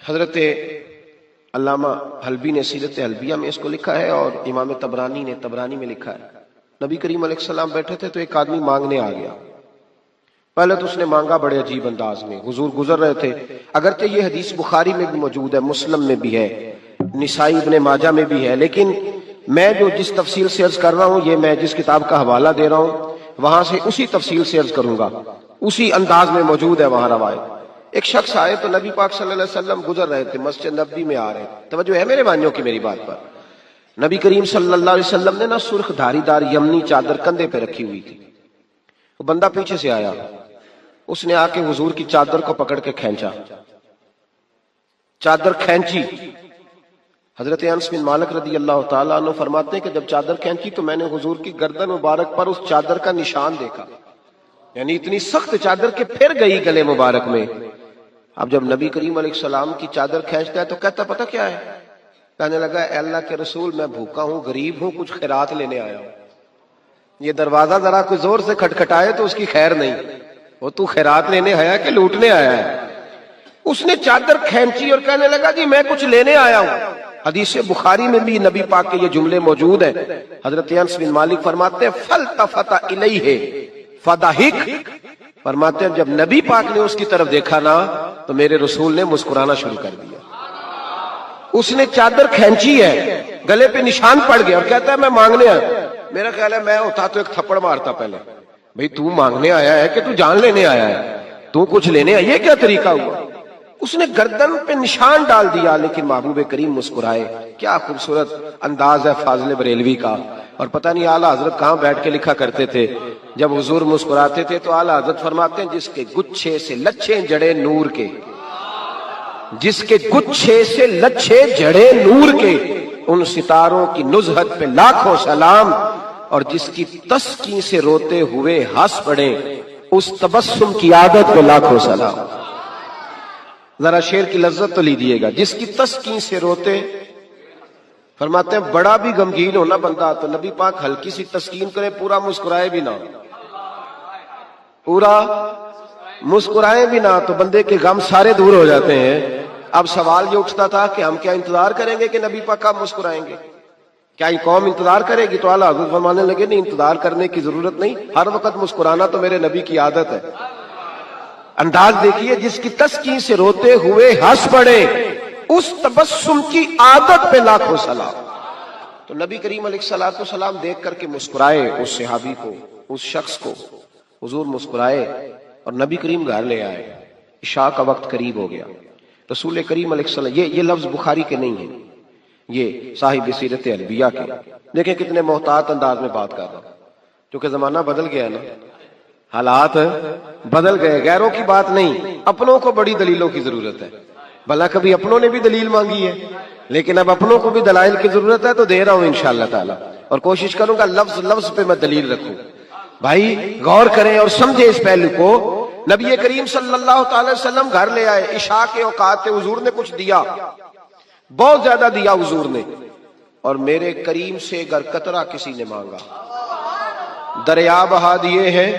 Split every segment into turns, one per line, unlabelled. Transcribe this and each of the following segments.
حضرت علامہ حلبی نے سیرت حلبیہ میں اس کو لکھا ہے اور امام طبرانی نے طبرانی میں لکھا ہے۔ نبی کریم علیہ السلام بیٹھے تھے تو ایک آدمی مانگنے آ گیا۔ پہلے تو اس نے مانگا بڑے عجیب انداز میں، حضور گزر رہے تھے، اگرچہ یہ حدیث بخاری میں بھی موجود ہے، مسلم میں بھی ہے، نسائی ابن ماجہ میں بھی ہے، لیکن میں جو جس تفصیل سے عرض کر رہا ہوں، یہ میں جس کتاب کا حوالہ دے رہا ہوں وہاں سے اسی تفصیل سے عرض کروں گا، اسی انداز میں موجود ہے وہاں روایت۔ ایک شخص آئے تو نبی پاک صلی اللہ علیہ وسلم گزر رہے تھے، مسجد نبوی میں آ رہے تھے، توجہ ہے میرے بھائیوں کی میری بات پر۔ نبی کریم صلی اللہ علیہ وسلم نے نا سرخ دھاری دار یمنی چادر کندھے پہ رکھی ہوئی تھی۔ وہ بندہ پیچھے سے آیا، اس نے آ کے حضور کی چادر کو پکڑ کے کھینچا، چادر کھینچی۔ حضرت انس بن مالک رضی اللہ تعالیٰ عنہ فرماتے ہیں کہ جب چادر کھینچی تو میں نے حضور کی گردن مبارک پر اس چادر کا نشان دیکھا، یعنی اتنی سخت چادر کہ پھر گئی گلے مبارک میں۔ اب جب نبی کریم علیہ السلام کی چادر کھینچتا ہے تو کہتا پتہ کیا ہے؟ کہنے لگا اے اللہ کے رسول، میں بھوکا ہوں، غریب ہوں، کچھ خیرات لینے آیا ہوں۔ یہ دروازہ ذرا کوئی زور سے کھٹکھٹائے تو اس کی خیر نہیں، وہ تو خیرات لینے آیا کہ لوٹنے آیا ہے؟ اس نے چادر کھینچی اور کہنے لگا جی میں کچھ لینے آیا ہوں۔ حدیث بخاری میں بھی نبی پاک کے یہ جملے موجود ہیں۔ حضرت انس بن مالک فرماتے ہیں فَالْتَفَتَ إِلَيْهِ فَضَحِكَ، فرماتے ہیں جب نبی پاک نے اس کی طرف دیکھا نا تو میرے رسول نے مسکرانا شروع کر دیا۔ اس نے چادر کھینچی ہے، گلے پہ نشان پڑ گیا اور کہتا ہے میں مانگنے آیا۔ میرا خیال ہے میں ہوتا تو ایک تھپڑ مارتا پہلے، بھئی تو مانگنے آیا ہے کہ تو جان لینے آیا ہے؟ تو کچھ لینے آیا، یہ کیا طریقہ ہوا؟ اس نے گردن پہ نشان ڈال دیا، لیکن محبوب کریم مسکرائے۔ کیا خوبصورت انداز ہے فاضل بریلوی کا۔ اور پتہ نہیں اعلیٰ حضرت کہاں بیٹھ کے لکھا کرتے تھے، جب حضور مسکراتے تھے تو اعلیٰ حضرت فرماتے ہیں جس کے گچھے سے لچھے جڑے نور کے، جس کے گچھے سے لچھے جڑے نور کے، ان ستاروں کی نزہت پہ لاکھوں سلام، اور جس کی تسکین سے روتے ہوئے ہنس پڑے اس تبسم کی عادت کو لاکھوں سلام۔ ذرا شعر کی لذت تو لیجیے گا، جس کی تسکین سے روتے، فرماتے ہیں بڑا بھی غمگین ہونا بندہ تو نبی پاک ہلکی سی تسکین کرے، پورا مسکرائے بھی نہ، پورا مسکرائے بھی نہ تو بندے کے غم سارے دور ہو جاتے ہیں۔ اب سوال یہ اٹھتا تھا کہ ہم کیا انتظار کریں گے کہ نبی پاک کب مسکرائیں گے؟ کیا یہ قوم انتظار کرے گی؟ تو اعلیٰ حضرت فرمانے لگے نہیں، انتظار کرنے کی ضرورت نہیں، ہر وقت مسکرانا تو میرے نبی کی عادت ہے۔ انداز دیکھیے، جس کی تسکین سے روتے ہوئے ہنس پڑے اس تبسم کی عادت پہ لاکھوں سلام۔ تو نبی کریم علیہ السلام دیکھ کر کے مسکرائے اس صحابی کو، اس شخص کو، حضور مسکرائے اور نبی کریم گھر لے آئے۔ عشاء کا وقت قریب ہو گیا۔ رسول کریم علیہ السلام، یہ لفظ بخاری کے نہیں ہیں، یہ صاحب سیرت حلبیہ کے۔ دیکھیں کتنے محتاط انداز میں بات کر رہا ہوں، کیونکہ زمانہ بدل گیا نا، حالات بدل گئے، غیروں کی بات نہیں، اپنوں کو بڑی دلیلوں کی ضرورت ہے۔ بھلا کبھی اپنوں نے بھی دلیل مانگی ہے، لیکن اب اپنوں کو بھی دلائل کی ضرورت ہے تو دے رہا ہوں انشاءاللہ تعالی، اور کوشش کروں گا لفظ لفظ پہ میں دلیل رکھوں۔ بھائی غور کریں اور سمجھیں اس پہلو کو۔ نبی کریم صلی اللہ تعالی وسلم گھر لے آئے، عشاء کے اوقات تھے، حضور نے کچھ دیا، بہت زیادہ دیا حضور نے، اور میرے کریم سے گر قطرہ کسی نے مانگا، دریا بہا دیے ہیں۔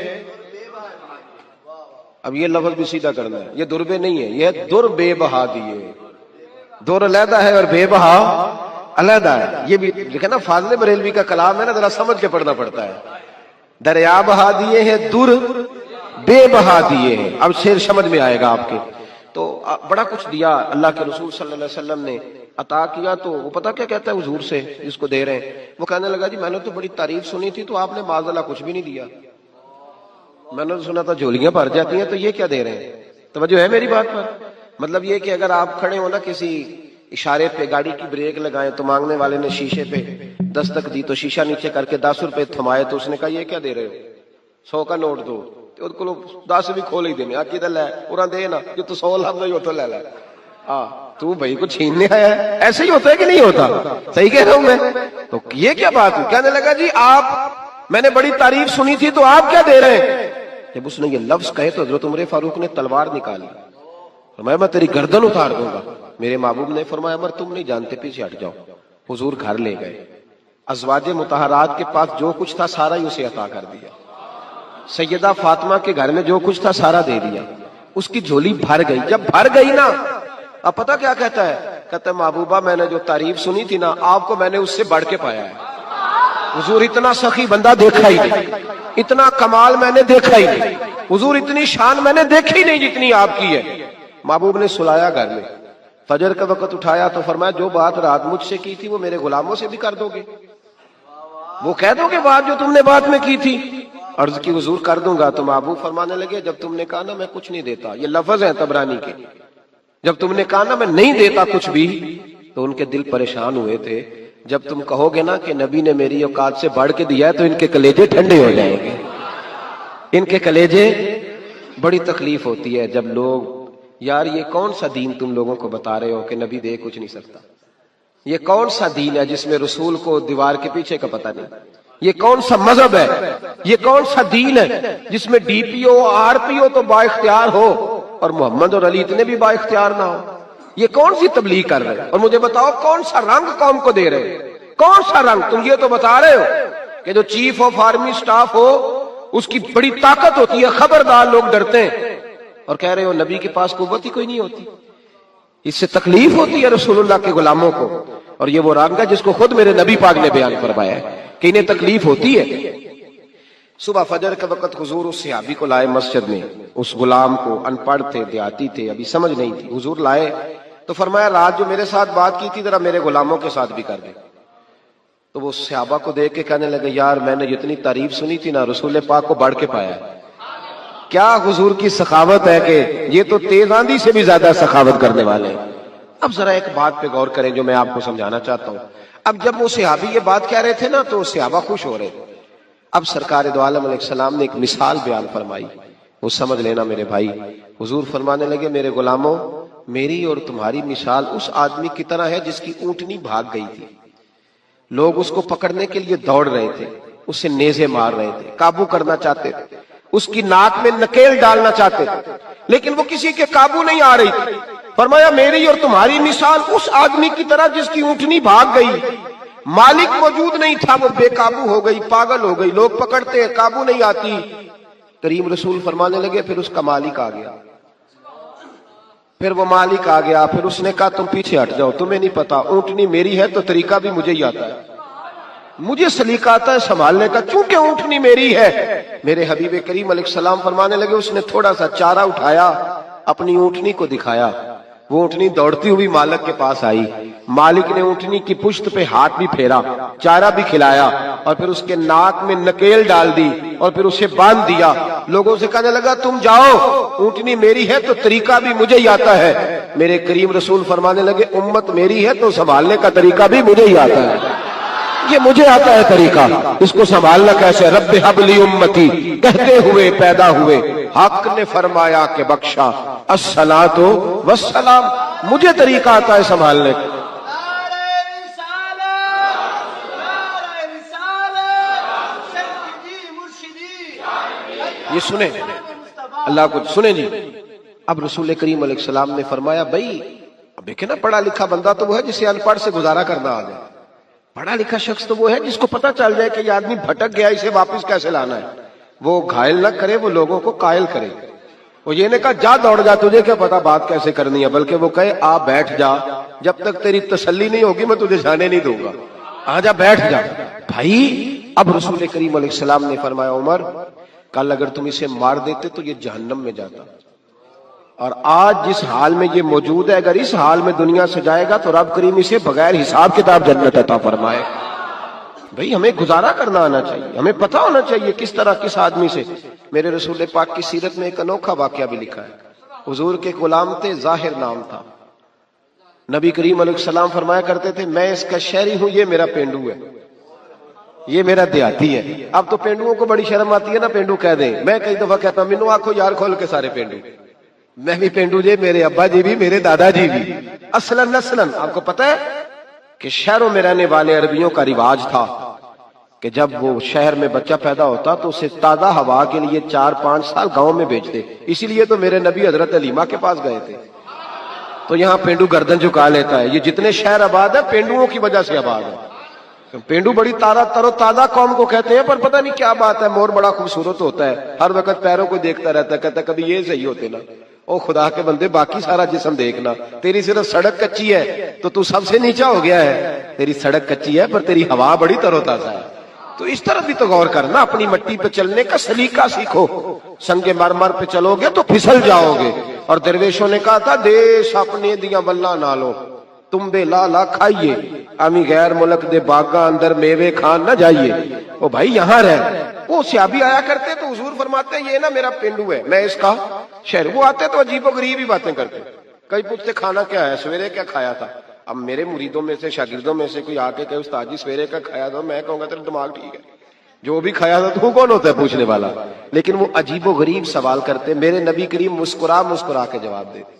اب یہ لفظ بھی سیدھا کرنا ہے، یہ دربے نہیں ہے، یہ در بے بہا دیے۔ در علیحدہ ہے اور بے بہا علیحدہ ہے۔ یہ بھی دیکھیں نا، فاضل بریلوی کا کلام ہے نا، ذرا سمجھ کے پڑھنا پڑتا ہے۔ دریا بہا دیے ہیں، در بے بہا دیے ہیں۔ اب شعر سمجھ میں آئے گا آپ کے۔ تو بڑا کچھ دیا اللہ کے رسول صلی اللہ علیہ وسلم نے، عطا کیا۔ تو وہ پتہ کیا کہتا ہے حضور سے جس کو دے رہے ہیں؟ وہ کہنے لگا جی میں نے تو بڑی تعریف سنی تھی تو آپ نے معاذ اللہ کچھ بھی نہیں دیا، میں نے تو سنا تھا جھولیاں بھر جاتی ہیں، تو یہ کیا دے رہے ہیں؟ توجہ ہے میری بات پر؟ مطلب یہ کہ اگر آپ کھڑے ہو نا کسی اشارے پہ، گاڑی کی بریک لگائیں تو مانگنے والے نے شیشے پہ دستک دی تو شیشہ نیچے کر کے 10 روپے تھمائے تو اس نے کہا یہ کیا دے رہے ہو؟ 100 کا نوٹ دو، تو 10 بھی کھول ہی دینے آکی دل ہے پورا دے نا، جو تو 100 لفظ ہی ہوتا لے لے۔ تو بھائی کو چھیننے آیا ہے، ایسے ہی ہوتا ہے کہ نہیں ہوتا؟ صحیح کہہ رہا ہوں میں؟ تو یہ کیا بات ہوئی؟ کہنے لگا جی آپ، میں نے بڑی تعریف سنی تھی تو آپ کیا دے رہے ہیں؟ جب اس نے یہ لفظ کہے تو حضرت عمر فاروق نے تلوار نکالی، فرمایا میں تیری گردن اتار دوں گا۔ میرے محبوب نے فرمایا عمر تم نہیں جانتے، پیچھے ہٹ جاؤ۔ حضور گھر لے گئے، ازواج مطہرات کے پاس جو کچھ تھا سارا ہی اسے عطا کر دیا۔ سیدہ فاطمہ کے گھر میں جو کچھ تھا سارا دے دیا، اس کی جھولی بھر گئی۔ جب بھر گئی نا اب پتہ کیا کہتا ہے؟ کہتا ہے محبوبہ میں نے جو تعریف سنی تھی نا آپ کو میں نے اس سے بڑھ کے پایا ہے. حضور اتنا سخی بندہ دیکھا ہی نہیں, اتنا کمال میں نے دیکھا ہی نہیں, حضور اتنی شان میں نے دیکھی نہیں جتنی آپ کی ہے. محبوب نے سلایا گھر میں, فجر کا وقت اٹھایا تو فرمایا جو بات رات مجھ سے کی تھی وہ میرے غلاموں سے بھی کر دو گے؟ وہ کہہ دو گے بات جو تم نے بات میں کی تھی؟ عرض کی حضور کر دوں گا. تو محبوب فرمانے لگے جب تم نے کہا نا میں کچھ نہیں دیتا, یہ لفظ ہے طبرانی کے, جب تم نے کہا نا میں نہیں دیتا کچھ بھی, تو ان کے دل پریشان ہوئے تھے. جب تم کہو گے نا کہ نبی نے میری اوقات سے بڑھ کے دیا ہے تو ان کے کلیجے ٹھنڈے ہو جائیں گے. ان کے کلیجے, بڑی تکلیف ہوتی ہے جب لوگ, یار یہ کون سا دین تم لوگوں کو بتا رہے ہو کہ نبی دے کچھ نہیں سکتا؟ یہ کون سا دین ہے جس میں رسول کو دیوار کے پیچھے کا پتہ نہیں؟ یہ کون سا مذہب ہے؟ یہ کون سا دین ہے جس میں D P O R P او تو با اختیار ہو اور محمد اور علی اتنے بھی با اختیار نہ ہو؟ یہ کون سی تبلیغ کر رہے ہیں؟ اور مجھے بتاؤ کون سا رنگ قوم کو دے رہے ہیں؟ کون سا رنگ؟ تم یہ تو بتا رہے ہو کہ جو چیف آف آرمی سٹاف ہو اس کی بڑی طاقت ہوتی ہے, خبردار لوگ ڈرتے ہیں, اور کہہ رہے ہو نبی کے پاس قوت ہی کوئی نہیں ہوتی. اس سے تکلیف ہوتی ہے رسول اللہ کے غلاموں کو, اور یہ وہ رنگ ہے جس کو خود میرے نبی پاک نے بیان فرمایا ہے کہ انہیں تکلیف ہوتی ہے. صبح فجر کے وقت حضور اس صحابی کو لائے مسجد میں, اس غلام کو, ان پڑھ تھے, دیہاتی تھے, ابھی سمجھ نہیں تھی. حضور لائے تو فرمایا رات جو میرے ساتھ بات کی تھی ذرا میرے غلاموں کے ساتھ بھی کر دے. تو وہ صحابہ کو دیکھ کے کہنے لگے یار میں نے جتنی تعریف سنی تھی نا رسول پاک کو بڑھ کے پایا ہے. کیا حضور کی سخاوت ہے کہ یہ تو تیز آندھی سے بھی زیادہ سخاوت کرنے والے ہیں. اب ذرا ایک بات پہ غور کریں جو میں آپ کو سمجھانا چاہتا ہوں. اب جب وہ صحابی یہ بات کہہ رہے تھے نا تو صحابہ خوش ہو رہے تھے. اب سرکار دو عالم علیہ السلام نے ایک مثال بیان فرمائی, وہ سمجھ لینا میرے بھائی. حضور فرمانے لگے میرے غلاموں میری اور تمہاری مثال اس آدمی کی طرح ہے جس کی اونٹنی بھاگ گئی تھی. لوگ اس کو پکڑنے کے لیے دوڑ رہے تھے, اسے نیزے مار رہے تھے, قابو کرنا چاہتے تھے, اس کی ناک میں نکیل ڈالنا چاہتے تھے, لیکن وہ کسی کے قابو نہیں آ رہی تھی. فرمایا میری اور تمہاری مثال اس آدمی کی طرح جس کی اونٹنی بھاگ گئی, مالک موجود نہیں تھا, وہ بے قابو ہو گئی, پاگل ہو گئی, لوگ پکڑتے ہیں قابو نہیں آتی. کریم رسول فرمانے لگے پھر اس کا مالک آ گیا, پھر وہ مالک آ گیا, پھر اس نے کہا تم پیچھے ہٹ جاؤ, تمہیں نہیں پتا اونٹنی میری ہے تو طریقہ بھی مجھے ہی آتا ہے, مجھے سلیقہ آتا ہے سنبھالنے کا, چونکہ اونٹنی میری ہے. میرے حبیب کریم علیہ السلام فرمانے لگے اس نے تھوڑا سا چارہ اٹھایا, اپنی اونٹنی کو دکھایا, وہ اونٹنی دوڑتی ہوئی مالک کے پاس آئی. مالک نے اونٹنی کی پشت پہ ہاتھ بھی پھیرا, چارہ بھی کھلایا, اور پھر اس کے ناک میں نکیل ڈال دی, اور پھر اسے باندھ دیا. لوگوں سے کہنے لگا تم جاؤ, اونٹنی میری ہے تو طریقہ بھی مجھے ہی آتا ہے. میرے کریم رسول فرمانے لگے امت میری ہے تو سنبھالنے کا طریقہ بھی مجھے ہی آتا ہے, یہ مجھے آتا ہے طریقہ, اس کو سنبھالنا کیسے. رب حب لی امتی کہتے ہوئے پیدا ہوئے, حق نے فرمایا کہ بخشا الصلاۃ والسلام, مجھے طریقہ آتا ہے سنبھالنے کا. یہ سنیں اللہ کو سنیں جی. اب رسول کریم علیہ السلام نے فرمایا بھائی اب دیکھیں نا پڑھا لکھا بندہ تو وہ ہے جسے ان پڑھ سے گزارا کرنا آ جائے, پڑھا لکھا شخص تو وہ ہے جس کو پتہ چل جائے کہ یہ آدمی بھٹک گیا, اسے واپس کیسے لانا ہے. وہ گھائل نہ کرے, وہ لوگوں کو قائل کرے. وہ یہ نے کہا جا دوڑ جا, تجھے کیا پتا بات کیسے کرنی ہے, بلکہ وہ کہے آ بیٹھ جا, جب تک تیری تسلی نہیں ہوگی میں تجھے جانے نہیں دوں گا, آ جا بیٹھ جا. بھائی اب رسول کریم علیہ السلام نے فرمایا عمر کل اگر تم اسے مار دیتے تو یہ جہنم میں جاتا, اور آج جس حال میں یہ موجود ہے اگر اس حال میں دنیا سے جائے گا تو رب کریم اسے بغیر حساب کتاب جنت عطا فرمائے. بھئی ہمیں گزارا کرنا آنا چاہیے, ہمیں پتہ ہونا چاہیے کس طرح کس آدمی سے. میرے رسول پاک کی سیرت میں ایک انوکھا واقعہ بھی لکھا ہے. حضور کے غلام تھے, ظاہر نام تھا. نبی کریم علیہ السلام فرمایا کرتے تھے میں اس کا شہری ہوں, یہ میرا پینڈو ہے, یہ میرا دیہاتی ہے. اب تو پینڈوؤں کو بڑی شرم آتی ہے نا پینڈو کہہ دیں. میں کئی دفعہ کہتا ہوں مینو آنکھو یار کھول کے سارے پینڈو, میں بھی پینڈو جی, میرے ابا جی بھی, میرے دادا جی بھی. اصلاً نسلاً آپ کو پتہ ہے کہ شہروں میں رہنے والے عربیوں کا رواج تھا کہ جب وہ شہر میں بچہ پیدا ہوتا تو اسے تازہ ہوا کے لیے 4-5 سال گاؤں میں بھیجتے. اسی لیے تو میرے نبی حضرت علیمہ کے پاس گئے تھے. تو یہاں پینڈو گردن جھکا لیتا ہے. یہ جتنے شہر آباد ہیں پینڈوؤں کی وجہ سے آباد ہے. پینڈو بڑی تر و تازہ قوم کو کہتے ہیں, پر پتہ نہیں کیا بات ہے, مور بڑا خوبصورت ہوتا ہے, ہر وقت پیروں کو دیکھتا رہتا ہے, کہتا ہے کبھی یہ صحیح ہوتے نا, او خدا کے بندے باقی سارا جسم دیکھنا، تیری صرف سڑک کچی ہے تو تو سب سے نیچا ہو گیا ہے. تیری سڑک کچی ہے پر تیری ہوا بڑی تر و تازہ ہے. تو اس طرح بھی تو غور کرنا، اپنی مٹی پہ چلنے کا سلیقہ سیکھو. سنگ مرمر پہ چلو گے تو پھسل جاؤ گے. اور درویشوں نے کہا تھا دیش اپنے دیاں بلا نالو تم بے لالا کھائیے، امی غیر ملک دے باغاں اندر میوے کھان نہ جائیے. او بھائی یہاں رہ. وہ صحابی آیا کرتے تو حضور فرماتے ہیں یہ نا میرا پینڈو ہے، میں اس کا شہر. وہ آتے تو عجیب و غریب ہی باتیں کرتے. کئی پوچھتے کھانا کیا ہے، سویرے کیا کھایا تھا. اب میرے مریدوں میں سے شاگردوں میں سے کوئی آ کے کہ استاد جی سویرے کا کھایا تھا، میں کہوں گا تیرا دماغ ٹھیک ہے، جو بھی کھایا تھا تو کون ہوتا ہے پوچھنے والا. لیکن وہ عجیب و غریب سوال کرتے، میرے نبی کریم مسکرا مسکرا کے جواب دیتے.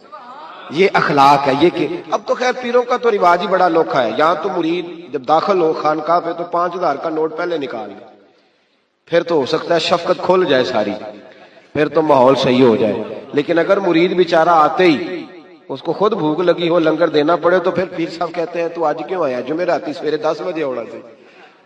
یہ اخلاق ہے. یہ کہ اب تو خیر پیروں کا تو رواج ہی بڑا انوکھا ہے. یہاں تو مرید جب داخل ہو خانقاہ پہ تو 5000 کا نوٹ پہلے نکال لے، پھر تو ہو سکتا ہے شفقت کھول جائے ساری، پھر تو ماحول صحیح ہو جائے. لیکن اگر مرید بیچارہ آتے ہی اس کو خود بھوک لگی ہو لنگر دینا پڑے تو پھر پیر صاحب کہتے ہیں تو آج کیوں آیا، جمعراتی سویرے 10 بجے اڑا سے،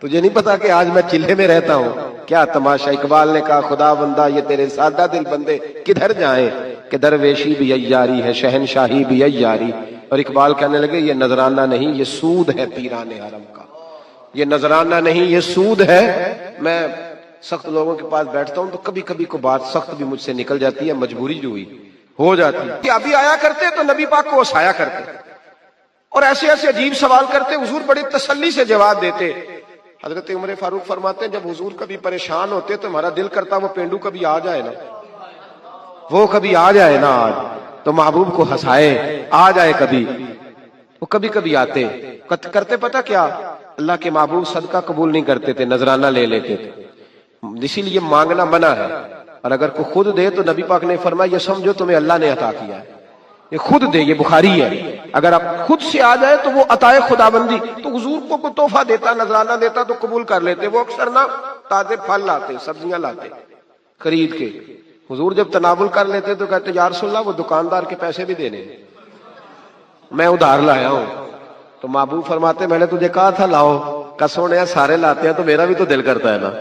تجھے نہیں پتا کہ آج میں چلے میں رہتا ہوں. کیا تماشا. اقبال نے کہا خدا بندہ یہ تیرے سادہ دل بندے کدھر جائیں کہ درویشی بھی عیاری ہے شہنشاہی بھی عیاری. اور اقبال کہنے لگے یہ نذرانہ نہیں یہ سود ہے پیران حرم کا، یہ نذرانہ نہیں یہ سود ہے. میں سخت لوگوں کے پاس بیٹھتا ہوں تو کبھی کبھی کو بات سخت بھی مجھ سے نکل جاتی ہے، مجبوری جو ہوئی ہو جاتی ہے. ابھی آیا کرتے تو نبی پاک کو ہنسایا کرتے اور ایسے ایسے عجیب سوال کرتے، حضور بڑی تسلی سے جواب دیتے. حضرت عمر فاروق فرماتے ہیں جب حضور کبھی پریشان ہوتے تو ہمارا دل کرتا وہ پینڈو کبھی آ جائے نا، وہ کبھی آ جائے نا آج تو محبوب کو ہنسائے، آ جائے کبھی. وہ کبھی کبھی آتے کرتے پتہ کیا، اللہ کے محبوب صدقہ قبول نہیں کرتے تھے، نذرانہ لے لیتے تھے. اسی لیے مانگنا منع ہے. اور اگر کوئی خود دے تو نبی پاک نے فرمایا یہ سمجھو تمہیں اللہ نے عطا کیا ہے، یہ خود دے. یہ بخاری ہے. اگر آپ خود سے آ جائے تو وہ عطائے خداوندی. تو حضور کو کوئی تحفہ دیتا نذرانہ دیتا تو قبول کر لیتے. وہ اکثر نا تازے پھل لاتے سبزیاں لاتے خرید کے. حضور جب تناول کر لیتے تو کہتے یا رسول اللہ وہ دکاندار کے پیسے بھی دینے، میں ادھار لایا ہوں. تو محبوب فرماتے میں نے تجھے کہا تھا لاؤ، کسونے سارے لاتے ہیں تو میرا بھی تو دل کرتا ہے نا.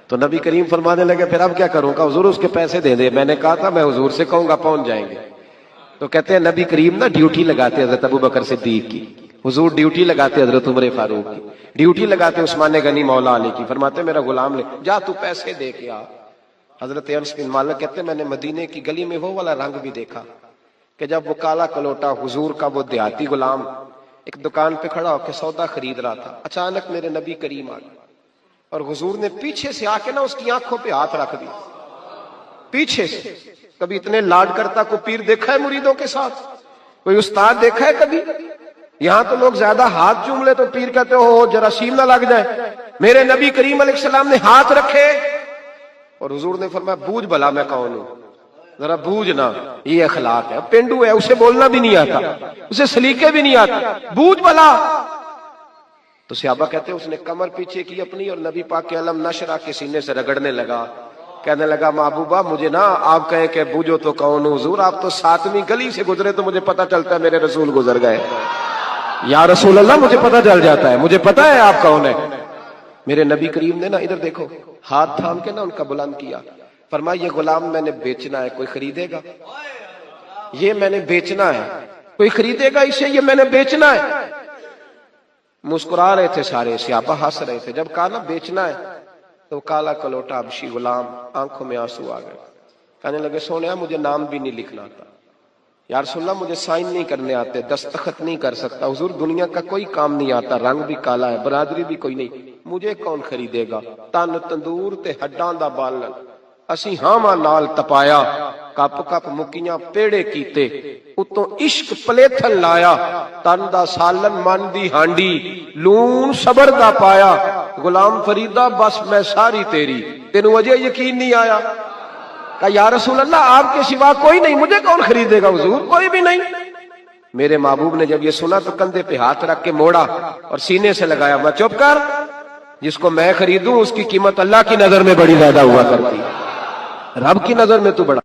تو نبی کریم فرمانے لگے پھر اب کیا کروں گا حضور اس کے پیسے دے دے. میں نے کہا تھا میں حضور سے کہوں گا پہنچ جائیں گے. تو کہتے ہیں نبی کریم نا ڈیوٹی لگاتے حضرت ابو بکر صدیق کی، حضور ڈیوٹی لگاتے حضرت عمر فاروق کی، ڈیوٹی لگاتے عثمان غنی مولا علی کی. فرماتے میرا غلام لے جا تو پیسے دے کے آ. حضرت انس بن مالک کہتے میں نے مدینے کی گلی میں وہ والا رنگ بھی دیکھا کہ جب وہ کالا کلوٹا حضور کا وہ دیہاتی غلام ایک دکان پہ کھڑا ہو کے سودا خرید رہا تھا، اچانک میرے نبی کریم آ گئے اور حضور نے پیچھے سے آ کے نا اس کی آنکھوں پہ ہاتھ رکھ دیا پیچھے سے. کبھی اتنے لاڈ کرتا کوئی پیر دیکھا ہے مریدوں کے ساتھ؟ کوئی استاد دیکھا ہے کبھی؟ یہاں تو لوگ زیادہ ہاتھ چوم لے تو پیر کہتے ہو جراثیم نہ لگ جائے. میرے نبی کریم علیہ السلام نے ہاتھ رکھے اور حضور نے فرمایا بوجھ بھلا میں کون ہوں، ذرا بوجھ نا. یہ اخلاق ہے. پینڈو ہے اسے بولنا بھی نہیں آتا، اسے سلیقے بھی نہیں آتے، بوجھ بھلا. تو صحابہ کہتے ہیں اس نے کمر پیچھے کی اپنی اور نبی پاک کے علم نشرہ کے سینے سے رگڑنے لگا. کہنے لگا محبوبہ مجھے نا آپ کہیں کہ بوجھو تو کون ہوں. حضور آپ تو 7ویں گلی سے گزرے تو مجھے پتہ چلتا ہے میرے رسول گزر گئے. یا رسول اللہ مجھے پتہ چل جاتا ہے، مجھے پتہ ہے آپ کون ہے. میرے نبی کریم نے نا ادھر دیکھو ہاتھ تھام کے نا ان کا بلند کیا. فرمایا یہ غلام میں نے بیچنا ہے، کوئی خریدے گا؟ یہ میں نے بیچنا ہے، کوئی خریدے گا اسے؟ یہ میں نے بیچنا ہے. مسکرا رہے تھے سارے، صحابہ ہنس رہے تھے. جب کہا نا بیچنا ہے تو کالا کلوٹا حبشی غلام آنکھوں میں آنسو آ گئے. کہنے لگے سونیا مجھے نام بھی نہیں لکھنا آتا، یا رسول اللہ مجھے سائن نہیں کرنے آتے، دستخط نہیں کر سکتا. حضور دنیا کا کوئی کام نہیں آتا، رنگ بھی کالا ہے، برادری بھی کوئی نہیں، مجھے کون خریدے گا؟ تن تندور تے ہڈاں دا بالن اسی ہاواں نال تپایا، کپ کپ مکیاں پیڑے کیتے، اتوں عشق پلیتھن لایا، تن دا سالن من دی ہانڈی، لون صبر دا پایا. غلام فریدہ بس میں ساری تیری، تینوں وجہ یقین نہیں آیا؟ کہا یا رسول اللہ آپ کے سوا کوئی نہیں، مجھے کون خریدے گا؟ حضور کوئی بھی نہیں. میرے محبوب نے جب یہ سنا تو کندھے پہ ہاتھ رکھ کے موڑا اور سینے سے لگایا. میں چپ کر، جس کو میں خریدوں اس کی قیمت اللہ کی نظر میں بڑی زیادہ ہوا کرتی، رب کی نظر میں تو بڑا